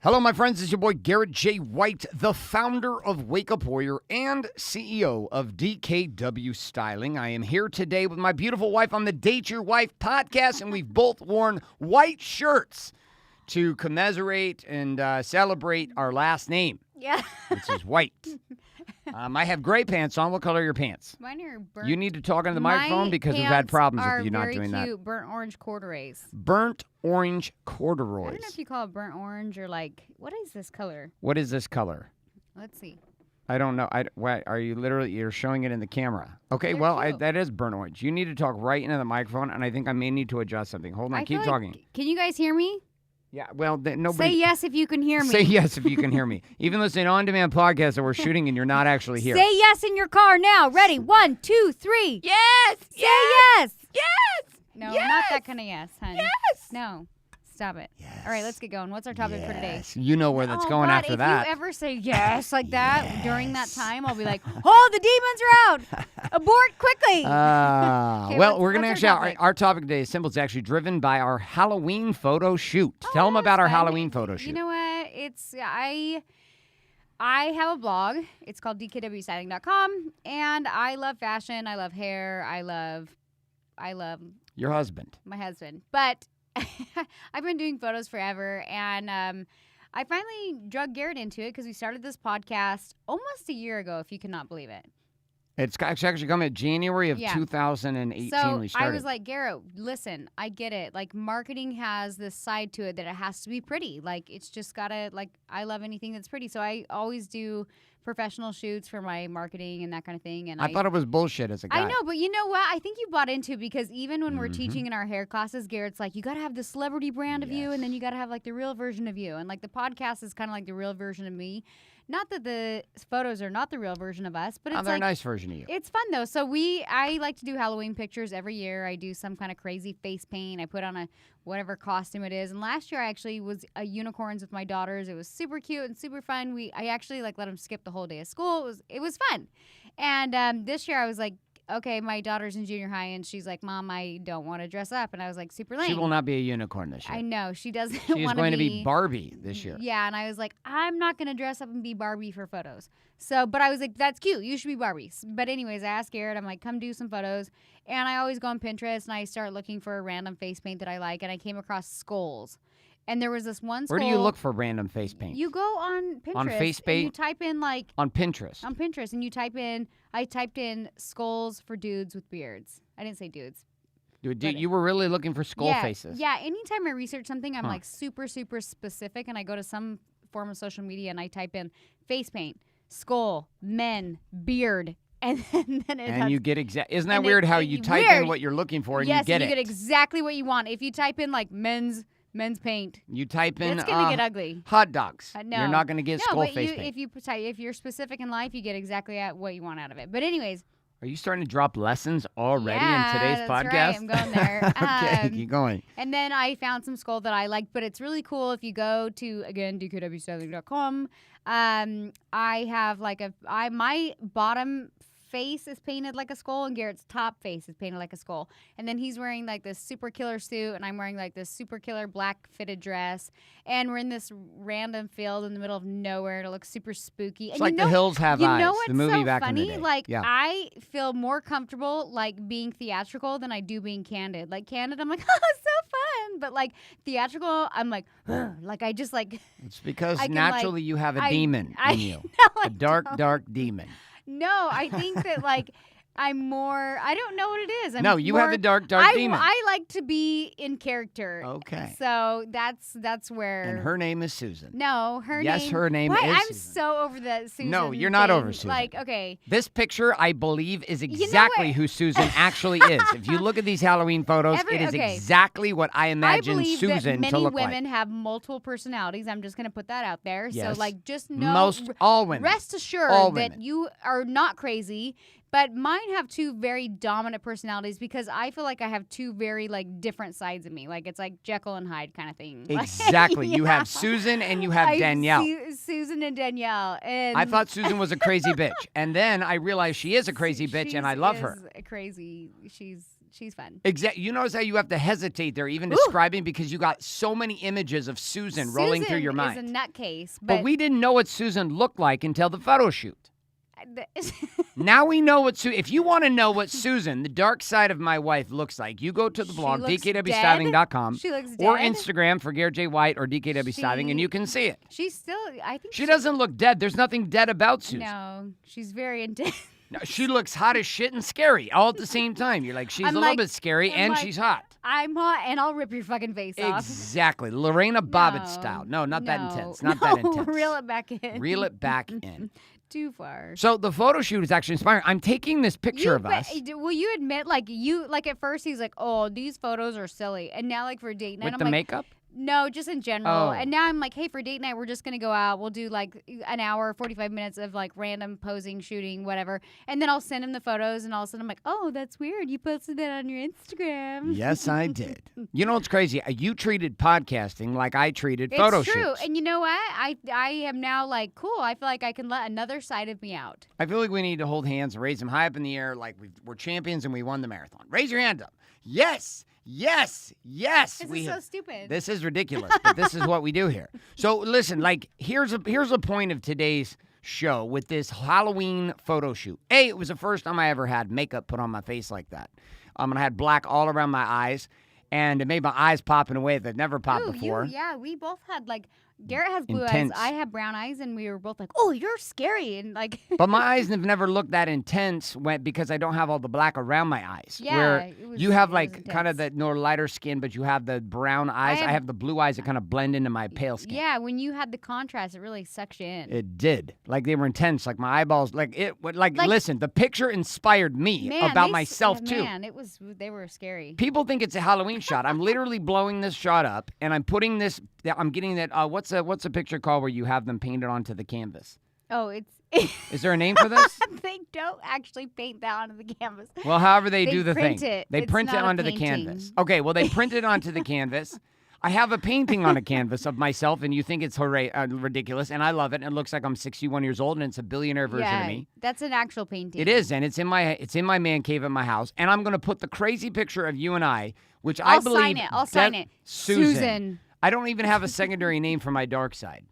Hello, my friends. It's your boy, Garrett J. White, the founder of Wake Up Warrior and CEO of DKW Styling. I am here today with my beautiful wife on the Date Your Wife podcast, and we've both worn white shirts to commiserate and celebrate our last name. Yeah. Which is white. I have gray pants on. What color are your pants? Mine are burnt. You need to talk into the microphone because we've had problems with you not doing that. Very cute burnt orange corduroys. Burnt orange corduroys. I don't know if you call it burnt orange or what is this color? What is this color? Let's see. I don't know. What, are you you're showing it in the camera? Okay, that is burnt orange. You need to talk right into the microphone, and I think I may need to adjust something. Hold on, keep talking. Can you guys hear me? Yeah, well, nobody... Say yes if you can hear me. Say yes if you can hear me. Even though it's an on-demand podcast that we're shooting and you're not actually here. Say yes in your car now. Ready? 1, 2, 3. Yes! Say yes! Yes! No, yes! not that kind of yes, honey. Yes! No. Stop it. Yes. All right, let's get going. What's our topic for today? You know where that's going after that. If you ever say yes like that during that time, I'll be like, oh, the demons are out. Abort quickly. Well, we're going to actually, our topic today is simple. It's actually driven by our Halloween photo shoot. Tell them about our Halloween photo shoot. You know what? I have a blog. It's called dkwstyling.com, and I love fashion. I love hair. I love your husband. My husband. But I've been doing photos forever, and I finally drug Garrett into it because we started this podcast almost a year ago, if you cannot believe it. It's actually coming in January of 2018 so we started. I was like, Garrett, listen, I get it. Like, marketing has this side to it that it has to be pretty. Like, it's just got to, I love anything that's pretty. So I always do professional shoots for my marketing and that kind of thing. And I thought it was bullshit as a guy. I know, but you know what? I think you bought into it because even when we're teaching in our hair classes, Garrett's like, you got to have the celebrity brand of you, and then you got to have, the real version of you. And, the podcast is kind of like the real version of me. Not that the photos are not the real version of us, but it's they're a nice version of you. It's fun, though. So I like to do Halloween pictures every year. I do some kind of crazy face paint. I put on whatever costume it is. And last year I actually was unicorns with my daughters. It was super cute and super fun. I actually let them skip the whole day of school. It was fun. And this year I was like, okay, my daughter's in junior high, and she's like, Mom, I don't want to dress up. And I was like, super lame. She will not be a unicorn this year. I know. She doesn't want to be. She is going to be Barbie this year. Yeah, and I was like, I'm not going to dress up and be Barbie for photos. But I was like, that's cute. You should be Barbie. But anyways, I asked Garrett, I'm like, come do some photos. And I always go on Pinterest, and I start looking for a random face paint that I like, and I came across skulls. And there was this one skull. Where do you look for random face paint? You go on Pinterest. On face paint? You type in on Pinterest. On Pinterest. And you type in, I typed in skulls for dudes with beards. I didn't say dudes. Dude, you were really looking for skull faces. Yeah, anytime I research something, I'm super, super specific. And I go to some form of social media and I type in face paint, skull, men, beard. And then you get isn't that weird how you type in what you're looking for and you get it? Yes, you get exactly what you want. If you type in men's paint. You type in it's gonna get ugly. Hot dogs. No. You're not gonna get skull face paint. If you're specific in life, you get exactly what you want out of it. But anyways, are you starting to drop lessons already in today's that's podcast? Right. I'm going there. Okay, keep going. And then I found some skull that I like, but it's really cool if you go to dkwstyling.com. I have my bottom face is painted like a skull, and Garrett's top face is painted like a skull. And then he's wearing this super killer suit, and I'm wearing this super killer black fitted dress. And we're in this random field in the middle of nowhere. It looks super spooky. It's The Hills Have Eyes. You know what's the movie so back funny? in the day. I feel more comfortable being theatrical than I do being candid. Candid, I'm like, oh, it's so fun. But theatrical, I'm like, I just It's because naturally you have a demon in you. No, a dark demon. No, I think that I'm more. I don't know what it is. You have a dark demon. I like to be in character. Okay. So that's where. And her name is Susan. No, her name. Yes, her name is I'm Susan. so over that Susan. No, you're not over Susan. Okay. This picture, I believe, is exactly who Susan actually is. If you look at these Halloween photos, it is exactly what I imagine Susan to look like. Many women have multiple personalities. I'm just going to put that out there. Yes. So just know. All women. Rest assured that you are not crazy. But mine have two very dominant personalities because I feel like I have two very different sides of me. It's like Jekyll and Hyde kind of thing. Exactly. You have Susan and you have Danielle. Susan and Danielle. And I thought Susan was a crazy bitch. And then I realized she is a crazy bitch and I love her. Crazy. She's She's fun. Exactly. You notice how you have to hesitate there, even describing, because you got so many images of Susan rolling through your mind. Susan is a nutcase. But we didn't know what Susan looked like until the photo shoot. Now we know what if you want to know what Susan, the dark side of my wife, looks like, you go to the blog, dkwstyling.com, She looks dead. or Instagram for Garrett J. White or DKW Styling, and you can see it. She's still, I think she doesn't look dead. There's nothing dead about Susan. No, she's very intense. No, she looks hot as shit and scary all at the same time. You're like, she's a little bit scary, and she's hot. I'm hot, and I'll rip your fucking face off. Exactly. Lorena Bobbitt style. No, not that intense. Not that intense. Reel it back in. Reel it back in. Too far. So the photo shoot is actually inspiring. I'm taking this picture of us. Will you admit, at first he's like, oh, these photos are silly. And now, for date night, with the makeup? No, just in general. Oh. And now I'm like, hey, for date night, we're just going to go out. We'll do an hour, 45 minutes of random posing, shooting, whatever. And then I'll send him the photos. And all of a sudden I'm like, oh, that's weird. You posted that on your Instagram. Yes, I did. You know what's crazy? You treated podcasting like I treated photo shoots. It's true. And you know what? I am now cool. I feel like I can let another side of me out. I feel like we need to hold hands and raise them high up in the air like we're champions and we won the marathon. Raise your hand up. Yes. Yes. Yes. This is so stupid. This is ridiculous, but this is what we do here. So listen, here's a point of today's show with this Halloween photo shoot. It was the first time I ever had makeup put on my face like that. And I had black all around my eyes, and it made my eyes pop in a way that never popped before. We both had Garrett has blue Intense. eyes. I have brown eyes, and we were both like, "Oh, you're scary!" And But my eyes have never looked that intense because I don't have all the black around my eyes. Yeah, where you have kind of intense. the more lighter skin, but you have the brown eyes. I have the blue eyes that kind of blend into my pale skin. Yeah, when you had the contrast, it really sucked you in. It did. They were intense. My eyeballs. Listen, the picture inspired me about myself too. Man, they were scary. People think it's a Halloween shot. I'm literally blowing this shot up, and I'm putting this. I'm getting that. What's a picture called where you have them painted onto the canvas? Oh, it's. Is there a name for this? They don't actually paint that onto the canvas. Well, however they do the print thing. It. They It's print it not a onto the painting. canvas. Okay, well, they print it onto the canvas. I have a painting on a canvas of myself, and you think it's ridiculous, and I love it. And it looks like I'm 61 years old, and it's a billionaire version of me. That's an actual painting. It is, and it's in my man cave at my house. And I'm going to put the crazy picture of you and I, which I'll I believe. I'll sign it. Susan. I don't even have a secondary name for my dark side.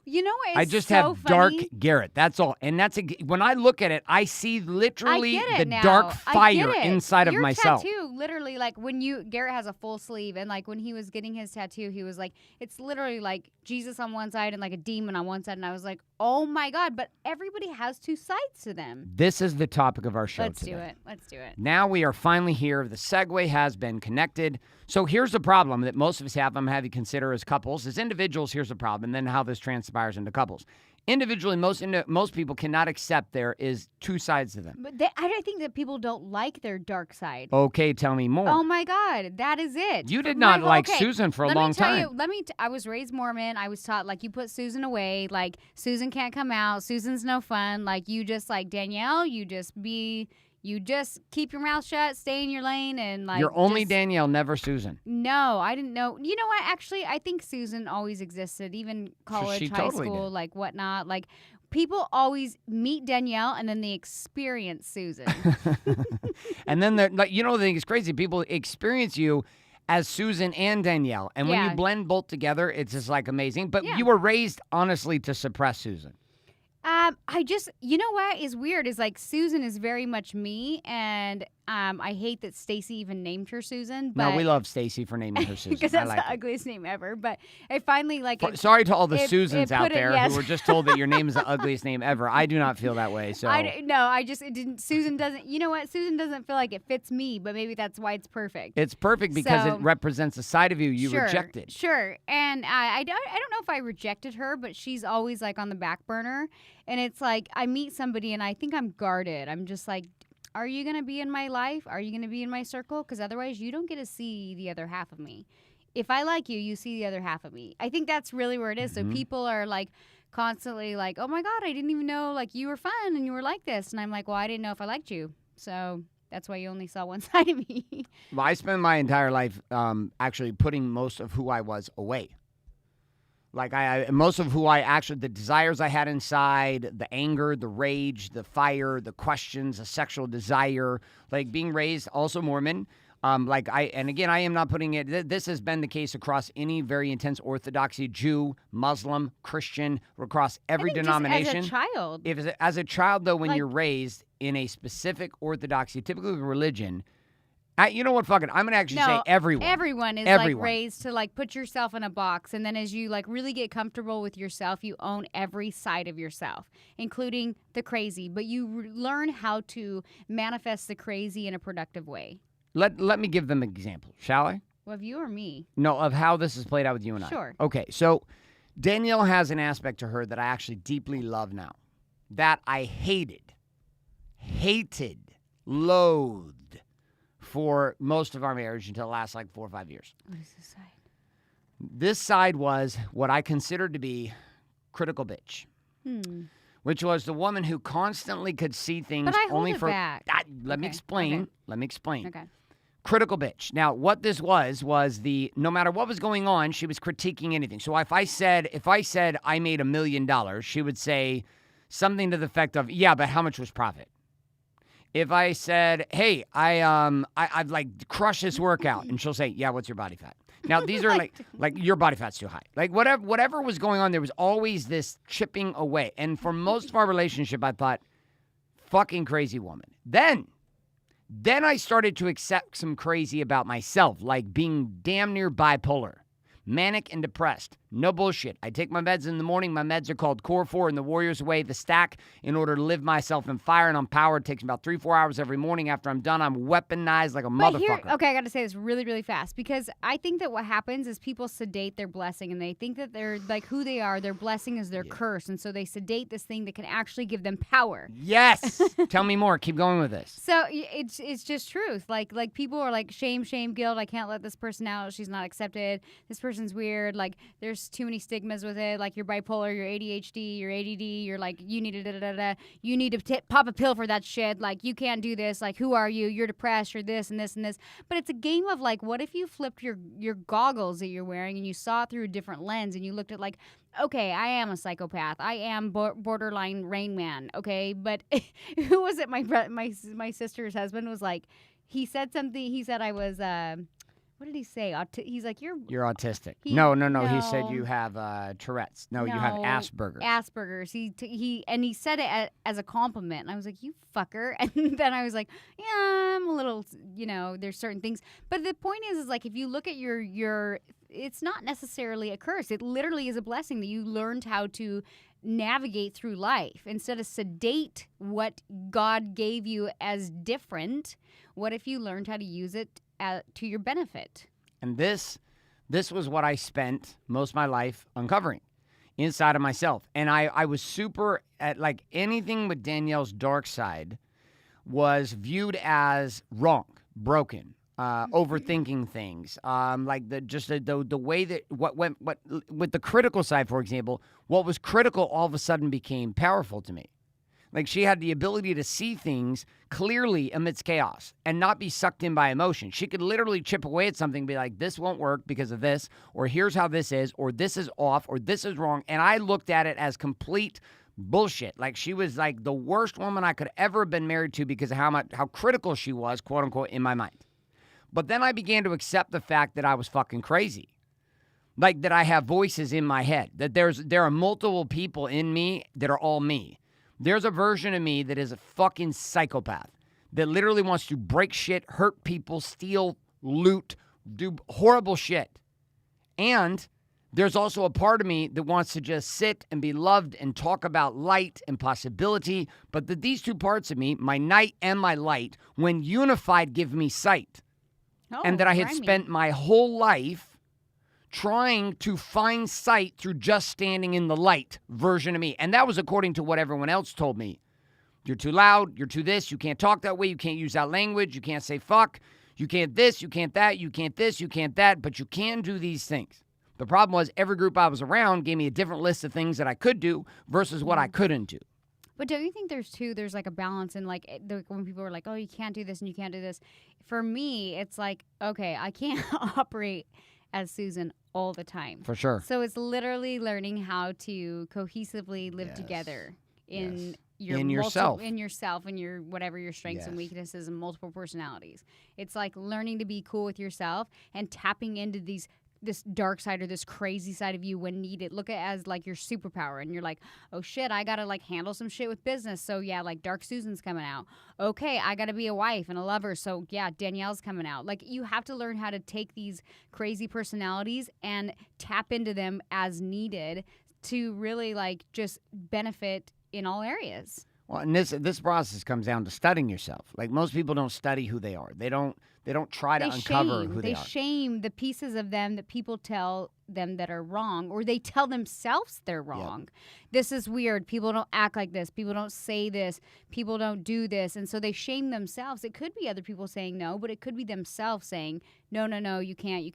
You know what? I just have Dark Garrett. That's all. And when I look at it, I see literally the dark fire inside of myself. Your tattoo, literally, when Garrett has a full sleeve, and when he was getting his tattoo, he was it's literally Jesus on one side and a demon on one side, and I was like, oh my God! But everybody has two sides to them. This is the topic of our show today. Let's do it. Now we are finally here. The segue has been connected. So here's the problem that most of us have. I'm having to consider as couples. As individuals, here's the problem, and then how this transpires into couples. Individually, most people cannot accept there is two sides to them. But I think that people don't like their dark side. Okay, tell me more. Oh my God, that is it. You did not like Susan for a long time. I was raised Mormon. I was taught you put Susan away. Susan can't come out. Susan's no fun. You just Danielle. You just keep your mouth shut, stay in your lane, and You're only Danielle, never Susan. No, I didn't know. You know what? Actually, I think Susan always existed, even college, high school, whatnot. People always meet Danielle and then they experience Susan. And then the thing is crazy. People experience you as Susan and Danielle, and when you blend both together, it's just amazing. But you were raised honestly to suppress Susan. You know what is weird is Susan is very much me, and I hate that Stacy even named her Susan. But no, we love Stacy for naming her Susan. Because that's the ugliest name ever. But I finally sorry to all the Susans out there who were just told that your name is the ugliest name ever. I do not feel that way. So it didn't. Susan doesn't. You know what? Susan doesn't feel like it fits me, but maybe that's why it's perfect. It's perfect because it represents a side of you rejected. Sure, and I don't know if I rejected her, but she's always on the back burner, and it's I meet somebody and I think I'm guarded. I'm just are you going to be in my life? Are you going to be in my circle? Because otherwise you don't get to see the other half of me. If I like you, you see the other half of me. I think that's really where it is. Mm-hmm. So people are constantly oh my God, I didn't even know you were fun and you were like this. And I'm well, I didn't know if I liked you. So that's why you only saw one side of me. Well, I spent my entire life actually putting most of who I was away. Like most of who I actually, the desires I had inside, the anger, the rage, the fire, the questions, the sexual desire, like being raised also Mormon. And again, I am not putting it, this has been the case across any very intense orthodoxy, Jew, Muslim, Christian, across every denomination. Just as a child. As a child, though, when you're raised in a specific orthodoxy, typically with religion, you know what? Fuck it. I'm going to actually say everyone. Everyone is like raised to like put yourself in a box. And then as you like really get comfortable with yourself, you own every side of yourself, including the crazy. But you learn how to manifest the crazy in a productive way. Let me give them an example, shall I? Well, of you or me? No, of how this is played out with you and I. Sure. Okay, so Danielle has an aspect to her that I actually deeply love now. That I hated, loathed for most of our marriage until the last like 4 or 5 years. What is this side? This side was what I considered to be critical bitch. Which was the woman who constantly could see things but I only hold it for. Back. Let me explain. Okay. Let me explain. Okay. Critical bitch. Now, what this was the no matter what was going on, she was critiquing anything. So if I said I made $1 million, she would say something to the effect of, "Yeah, but how much was profit?" If I said, "Hey, I've like crushed this workout," and she'll say, "Yeah, what's your body fat?" Now these are like your body fat's too high. Like whatever was going on, there was always this chipping away. And for most of our relationship, I thought, fucking crazy woman. Then I started to accept some crazy about myself, like being damn near bipolar, manic and depressed. No bullshit. I take my meds in the morning. My meds are called Core 4 and the Warrior's Way, the stack, in order to live myself in fire and on power. It takes about 3-4 hours every morning. After I'm done, I'm weaponized like a motherfucker. Okay, I got to say this really, really fast because I think that what happens is people sedate their blessing and they think that they're like who they are. Their blessing is their curse. And so they sedate this thing that can actually give them power. Yes. Tell me more. Keep going with this. So it's just truth. Like people are like shame, guilt. I can't let this person out. She's not accepted. This person's weird. Like there's too many stigmas with it. Like you're bipolar, you're ADHD, you're ADD. You're like you need to You need to pop a pill for that shit. Like you can't do this. Like who are you? You're depressed. You're this and this and this. But it's a game of like, what if you flipped your goggles that you're wearing and you saw it through a different lens and you looked at like, okay, I am a psychopath. I am borderline Rain Man. Okay, but who was it? My sister's husband was like, he said something. He said I was. What did he say? He's like, you're autistic. No. He said you have Tourette's. No, you have Asperger's. Asperger's. He said it as a compliment. And I was like, you fucker. And then I was like, yeah, I'm a little, there's certain things. But the point is like, if you look at your, it's not necessarily a curse. It literally is a blessing that you learned how to navigate through life instead of sedate what God gave you as different. What if you learned how to use it to your benefit? And this was what I spent most of my life uncovering inside of myself. And I was super at like anything with Danielle's dark side was viewed as wrong, broken, overthinking things. Like the way that what with the critical side, for example, what was critical all of a sudden became powerful to me. Like she had the ability to see things clearly amidst chaos and not be sucked in by emotion. She could literally chip away at something and be like, this won't work because of this, or here's how this is, or this is off, or this is wrong. And I looked at it as complete bullshit. Like she was like the worst woman I could ever have been married to because of how critical she was, quote unquote, in my mind. But then I began to accept the fact that I was fucking crazy. Like that I have voices in my head, that there are multiple people in me that are all me. There's a version of me that is a fucking psychopath that literally wants to break shit, hurt people, steal, loot, do horrible shit. And there's also a part of me that wants to just sit and be loved and talk about light and possibility. But that these two parts of me, my night and my light, when unified, give me sight. And that I had spent my whole life trying to find sight through just standing in the light version of me. And that was according to what everyone else told me. You're too loud. You're too this. You can't talk that way. You can't use that language. You can't say fuck. You can't this. You can't that. You can't this. You can't that. But you can do these things. The problem was every group I was around gave me a different list of things that I could do versus what I couldn't do. But don't you think there's like a balance in like when people are like, oh, you can't do this and you can't do this. For me, it's like, okay, I can't operate as Susan all the time. For sure. So it's literally learning how to cohesively live together in yourself. In yourself and your whatever your strengths and weaknesses and multiple personalities. It's like learning to be cool with yourself and tapping into this dark side or this crazy side of you when needed. Look at it as like your superpower, and you're like, oh shit, I gotta like handle some shit with business. So yeah, like Dark Susan's coming out. Okay, I gotta be a wife and a lover. So yeah, Danielle's coming out. Like you have to learn how to take these crazy personalities and tap into them as needed to really like just benefit in all areas. Well, and this process comes down to studying yourself. Like most people don't study who they are. They don't try to uncover who they are. They shame the pieces of them that people tell them that are wrong, or they tell themselves they're wrong. Yep. This is weird. People don't act like this. People don't say this. People don't do this. And so they shame themselves. It could be other people saying no, but it could be themselves saying, no, you can't.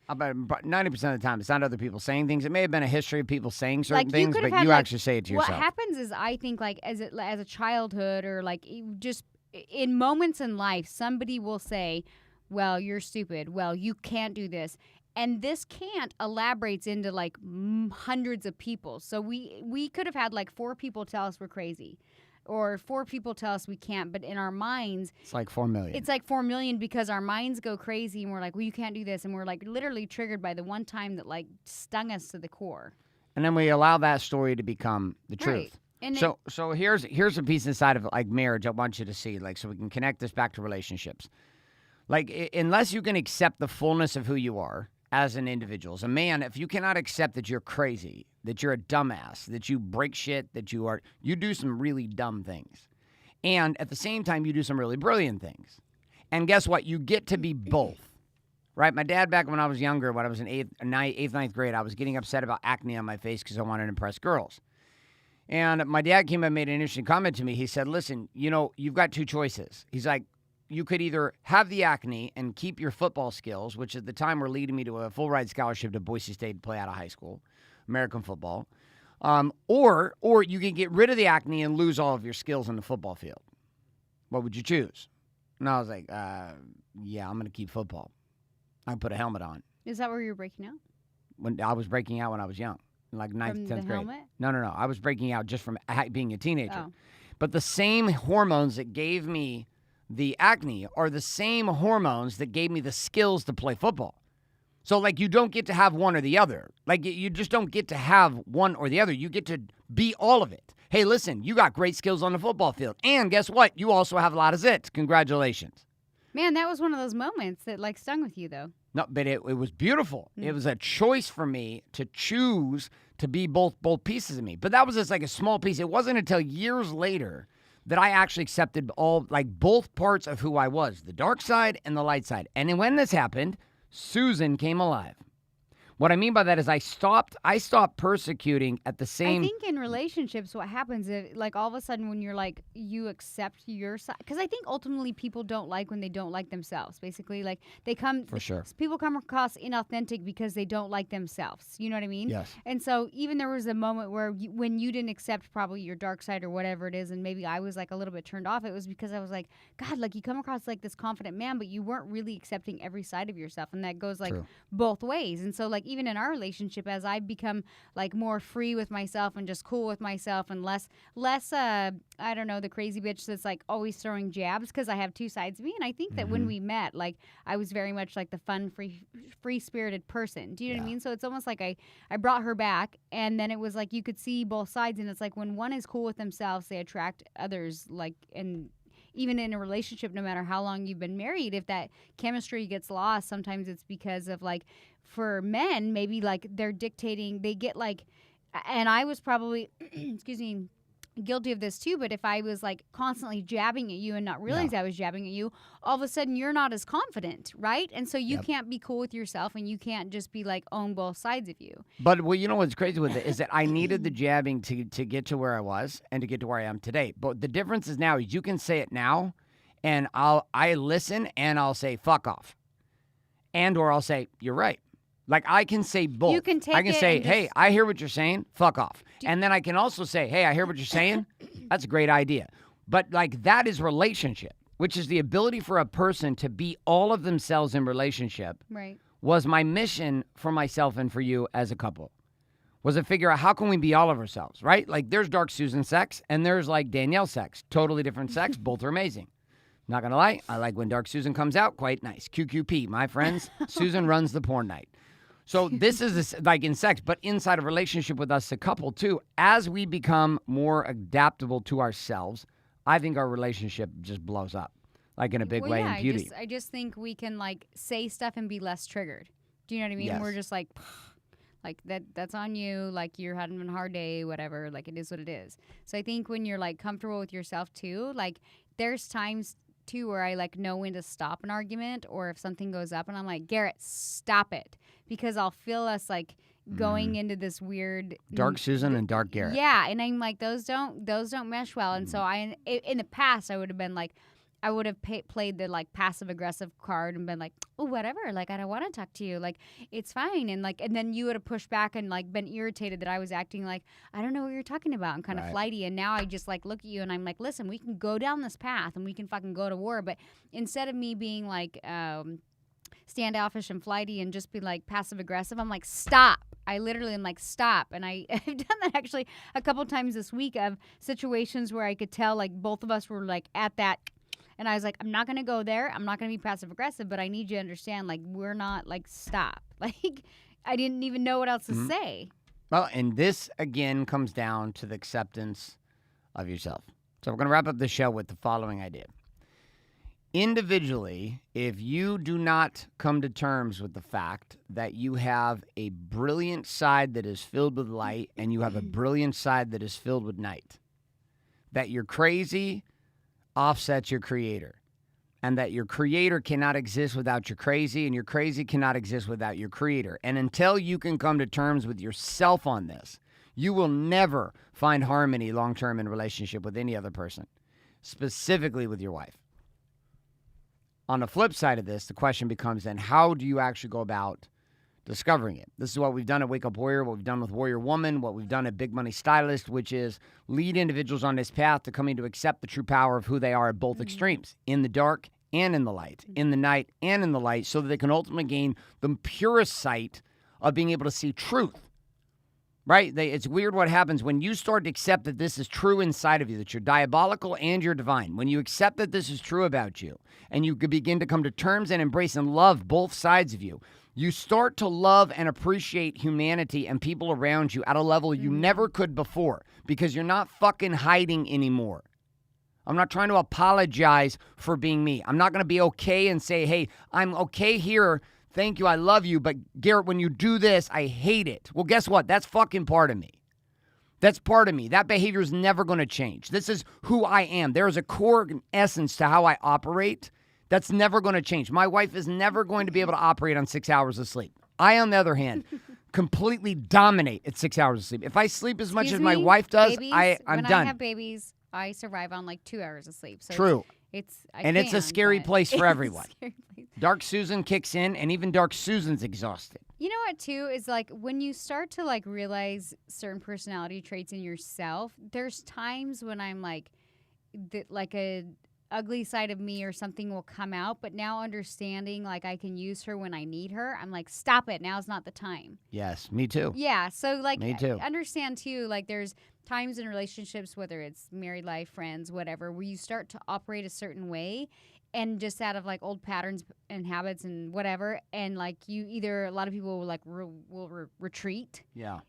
About 90% of the time, it's not other people saying things. It may have been a history of people saying certain things, but you actually say it to yourself. What happens is, I think, like as a childhood, or like just in moments in life, somebody will say, "Well, you're stupid. Well, you can't do this." And this can't elaborates into like hundreds of people. So we could have had like 4 people tell us we're crazy, or 4 people tell us we can't, but in our minds, it's like 4 million. It's like 4 million because our minds go crazy and we're like, well, you can't do this. And we're like literally triggered by the one time that like stung us to the core. And then we allow that story to become the truth. Right. And so here's a piece inside of like marriage I want you to see, like, so we can connect this back to relationships. Like, unless you can accept the fullness of who you are as an individual, as a man, if you cannot accept that you're crazy, that you're a dumbass, that you break shit, that you do some really dumb things. And at the same time, you do some really brilliant things. And guess what? You get to be both, right? My dad, back when I was younger, when I was in 8th, 9th grade, I was getting upset about acne on my face because I wanted to impress girls. And my dad came and made an interesting comment to me. He said, listen, you've got 2 choices. He's like, you could either have the acne and keep your football skills, which at the time were leading me to a full ride scholarship to Boise State to play out of high school, American football, or you can get rid of the acne and lose all of your skills in the football field. What would you choose? And I was like, yeah, I'm going to keep football. I put a helmet on. Is that where you're breaking out? When I was breaking out when I was young, like 9th, 10th grade. Helmet? No. I was breaking out just from being a teenager. Oh. But the same hormones that gave me the acne are the same hormones that gave me the skills to play football. So, like, you don't get to have one or the other. Like, you just don't get to have one or the other. You get to be all of it. Hey, listen, you got great skills on the football field. And guess what? You also have a lot of zits. Congratulations. Man, that was one of those moments that, like, stung with you, though. No, but it was beautiful. It was a choice for me to choose to be both pieces of me. But that was just like a small piece. It wasn't until years later that I actually accepted both parts of who I was, the dark side and the light side. And then when this happened, Susan came alive. What I mean by that is I stopped persecuting at the same... I think in relationships, what happens is, like, all of a sudden when you're like, you accept your side. Because I think ultimately people don't like when they don't like themselves. Basically, like, they come... For sure. People come across inauthentic because they don't like themselves. You know what I mean? Yes. And so even there was a moment where when you didn't accept probably your dark side or whatever it is, and maybe I was like a little bit turned off, it was because I was like, God, like, you come across like this confident man, but you weren't really accepting every side of yourself. And that goes like both ways. And so, like, even in our relationship, as I become like more free with myself and just cool with myself and less I don't know, the crazy bitch that's like always throwing jabs, because I have 2 sides of me. And I think that when we met, like, I was very much like the fun, free spirited person. Do you know what I mean? So it's almost like I brought her back, and then it was like you could see both sides. And it's like when one is cool with themselves, they attract others. Like, and even in a relationship, no matter how long you've been married, if that chemistry gets lost, sometimes it's because of, like, for men, maybe like they're dictating, they get like, and I was probably, excuse me, guilty of this too, but if I was like constantly jabbing at you and not realize I was jabbing at you, all of a sudden you're not as confident, right? And so you can't be cool with yourself, and you can't just be like own both sides of you. But well, you know what's crazy with it is that I needed the jabbing to get to where I was and to get to where I am today. But the difference is now is you can say it now, and I listen and I'll say fuck off, or I'll say you're right. Like, I can say both. You can take I can it say, and hey, I hear what you're saying, fuck off. And then I can also say, hey, I hear what you're saying. That's a great idea. But, like, that is relationship, which is the ability for a person to be all of themselves in relationship Right. was my mission for myself and for you as a couple. Was to figure out how can we be all of ourselves, right? Like there's Dark Susan sex and there's like Danielle sex. Totally different sex. Both are amazing. Not going to lie. I like when Dark Susan comes out. Quite nice. QQP, my friends. Susan runs the porn night. So this is like in sex, but inside a relationship with us, a couple too, as we become more adaptable to ourselves, I think our relationship just blows up, like in a big way in beauty. I just think we can like say stuff and be less triggered. Do you know what I mean? Yes. We're just like that's on you. Like you're having a hard day, whatever. Like it is what it is. So I think when you're like comfortable with yourself too, like there's times too where I like know when to stop an argument, or if something goes up and I'm like, Garrett, stop it, because I'll feel us like going into this weird Dark Susan and Dark Garrett. Yeah, and I'm like those don't mesh well, and so in the past I would have been like, I would have played the like passive aggressive card and been like, oh whatever, like I don't want to talk to you, like it's fine, and then you would have pushed back and like been irritated that I was acting like I don't know what you're talking about and kind of flighty, and now I just like look at you and I'm like, listen, we can go down this path and we can fucking go to war, but instead of me being like standoffish and flighty and just be like passive aggressive, I'm like, stop. I literally am like, stop. And I've done that actually a couple times this week of situations where I could tell like both of us were like at that. And I was like, I'm not going to go there. I'm not going to be passive aggressive, but I need you to understand, like, we're not, like, stop. Like, I didn't even know what else to say. Well, and this, again, comes down to the acceptance of yourself. So we're going to wrap up the show with the following idea. Individually, if you do not come to terms with the fact that you have a brilliant side that is filled with light and you have a brilliant side that is filled with night, that you're crazy offsets your creator, and that your creator cannot exist without your crazy, and your crazy cannot exist without your creator. And until you can come to terms with yourself on this, you will never find harmony long-term in relationship with any other person, specifically with your wife. On the flip side of this, the question becomes then, how do you actually go about discovering it? This is what we've done at Wake Up Warrior, what we've done with Warrior Woman, what we've done at Big Money Stylist, which is lead individuals on this path to coming to accept the true power of who they are at both extremes, in the dark and in the light, in the night and in the light, so that they can ultimately gain the purest sight of being able to see truth. Right? It's weird what happens when you start to accept that this is true inside of you, that you're diabolical and you're divine. When you accept that this is true about you, and you begin to come to terms and embrace and love both sides of you, you start to love and appreciate humanity and people around you at a level you never could before, because you're not fucking hiding anymore. I'm not trying to apologize for being me. I'm not going to be okay and say, hey, I'm okay here. Thank you. I love you. But Garrett, when you do this, I hate it. Well, guess what? That's fucking part of me. That's part of me. That behavior is never going to change. This is who I am. There is a core essence to how I operate that's never going to change. My wife is never going to be able to operate on 6 hours of sleep. I, on the other hand, completely dominate at 6 hours of sleep. If I sleep as much as my wife does, babies, I'm when done. I have babies, I survive on like 2 hours of sleep. So True. It's a scary place for everyone. Scary place. Dark Susan kicks in, and even Dark Susan's exhausted. You know what, too, is like when you start to like realize certain personality traits in yourself, there's times when I'm like, like a ugly side of me or something will come out, but now understanding like I can use her when I need her, I'm like, stop it, now's not the time. Yes, me too. Yeah, so like Me too. Understand too, like there's times in relationships, whether it's married life, friends, whatever, where you start to operate a certain way and just out of like old patterns and habits and whatever, and like you either, a lot of people will like will retreat. Yeah.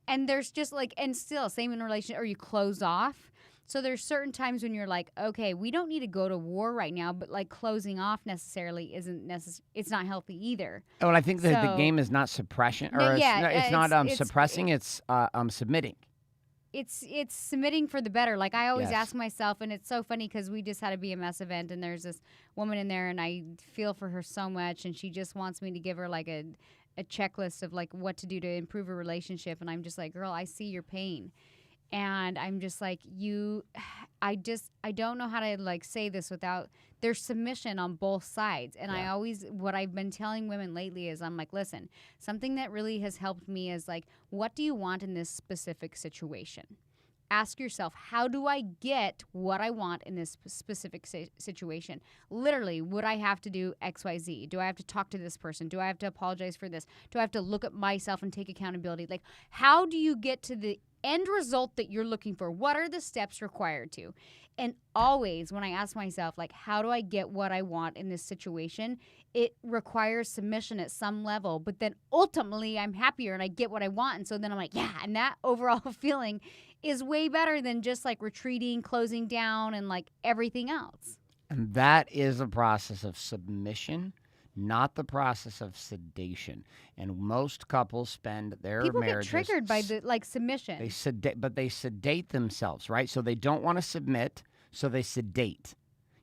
And there's just like, and still same in relation, or you close off. So there's certain times when you're like, okay, we don't need to go to war right now, but like closing off necessarily isn't it's not healthy either. Well, I think that the game is not suppression, or it's not suppressing, it's submitting. It's submitting for the better. Like I always Yes. ask myself, and it's so funny because we just had a BMS event, and there's this woman in there, and I feel for her so much, and she just wants me to give her like a checklist of like what to do to improve a relationship, and I'm just like, girl, I see your pain. And I'm just like, I don't know how to like say this without, there's submission on both sides. And I always, what I've been telling women lately is I'm like, listen, something that really has helped me is like, what do you want in this specific situation? ask yourself, how do I get what I want in this specific situation? Literally, would I have to do XYZ? Do I have to talk to this person? Do I have to apologize for this? Do I have to look at myself and take accountability? Like, how do you get to the end result that you're looking for? What are the steps required to? And always when I ask myself, like, how do I get what I want in this situation? It requires submission at some level, but then ultimately I'm happier and I get what I want. And so then I'm like, yeah, and that overall feeling is way better than just like retreating, closing down, and like everything else. And that is a process of submission, not the process of sedation. And most couples spend their marriages... People get triggered by the like submission. But they sedate themselves, right? So they don't want to submit, so they sedate.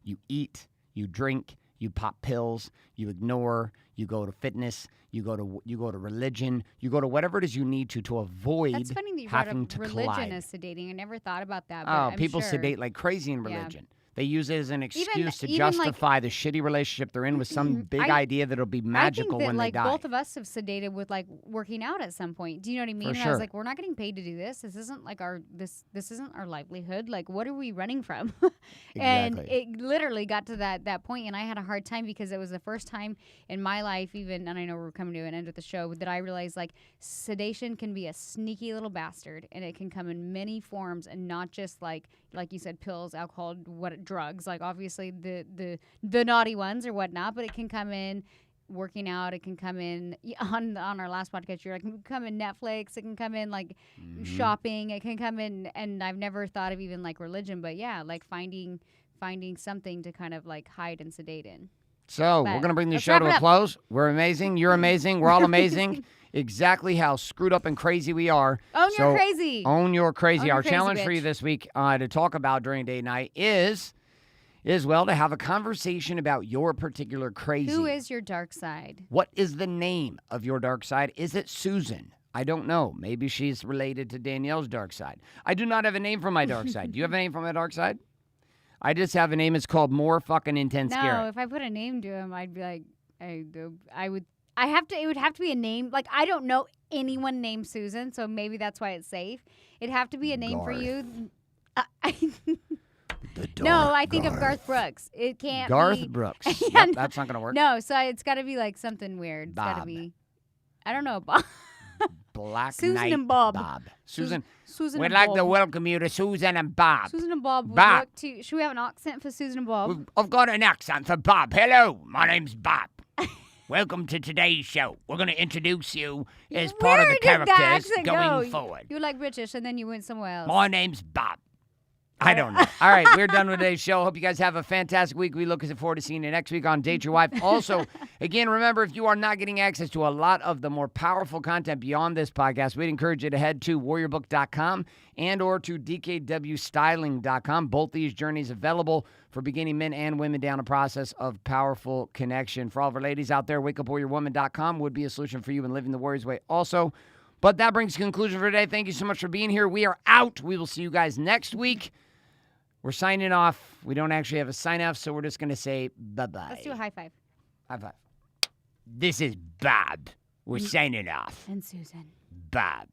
You eat, you drink, you pop pills, you ignore, you go to fitness, you go to religion, you go to whatever it is you need to avoid That's funny that you having brought to up religion collide. as sedating. I never thought about that. But Oh, I'm people sure. sedate like crazy in religion. They use it as an excuse to even justify the shitty relationship they're in with some big idea that it'll be magical when like they die. both of us have sedated with like working out at some point. Do you know what I mean? For And I sure. was like, we're not getting paid to do this. This isn't like this isn't our livelihood. Like, what are we running from? And Exactly. it literally got to that point, and I had a hard time because it was the first time in my life, even, and I know we're coming to an end of the show, that I realized like sedation can be a sneaky little bastard, and it can come in many forms, and not just like you said, pills, alcohol, drugs. Like obviously the naughty ones or whatnot, but it can come in working out. It can come in on our last podcast. You're like, it can come in Netflix. It can come in like shopping. It can come in, and I've never thought of even like religion, but yeah, like finding something to kind of like hide and sedate in. So But we're going to bring the let's show wrap to it a up. close. We're amazing. You're amazing. We're all amazing. Exactly how screwed up and crazy we are. Own So your crazy. Own your crazy. Own your Our crazy, challenge for you bitch. this week to talk about during date night is well to have a conversation about your particular crazy. Who is your dark side? What is the name of your dark side? Is it Susan? I don't know. Maybe she's related to Danielle's dark side. I do not have a name for my dark side. Do you have a name for my dark side? I just have a name. It's called More Fucking Intense No, Garrett. if I put a name to him, I'd be like, it would have to be a name. Like, I don't know anyone named Susan, so maybe that's why it's safe. It'd have to be a name for Garth. you. The No, I think of Garth Brooks. It can't Garth be. Brooks. Yeah, Yep, that's not going to work. No, so it's got to be like something weird. It's got to Bob. be, I don't know, Bob. Black Susan Knight and Bob. Susan, Susan we'd and like Bob. to welcome you to Susan and Bob. Susan and Bob would Bob. work too. Should we have an accent for Susan and Bob? I've got an accent for Bob. Hello, my name's Bob. Welcome to today's show. We're going to introduce you as part of the Where did that characters accent going go? forward. You were like British, and then you went somewhere else. My name's Bob. I don't know. All right, we're done with today's show. Hope you guys have a fantastic week. We look forward to seeing you next week on Date Your Wife. Also, again, remember, if you are not getting access to a lot of the more powerful content beyond this podcast, we'd encourage you to head to warriorbook.com and or to dkwstyling.com. Both these journeys available for beginning men and women down a process of powerful connection. For all of our ladies out there, wakeupwarriorwoman.com would be a solution for you in living the warrior's way also. But that brings to conclusion for today. Thank you so much for being here. We are out. We will see you guys next week. We're signing off. We don't actually have a sign-off, so we're just going to say bye-bye. Let's do a high five. High five. This is Bob. We're signing off. And Susan. Bob.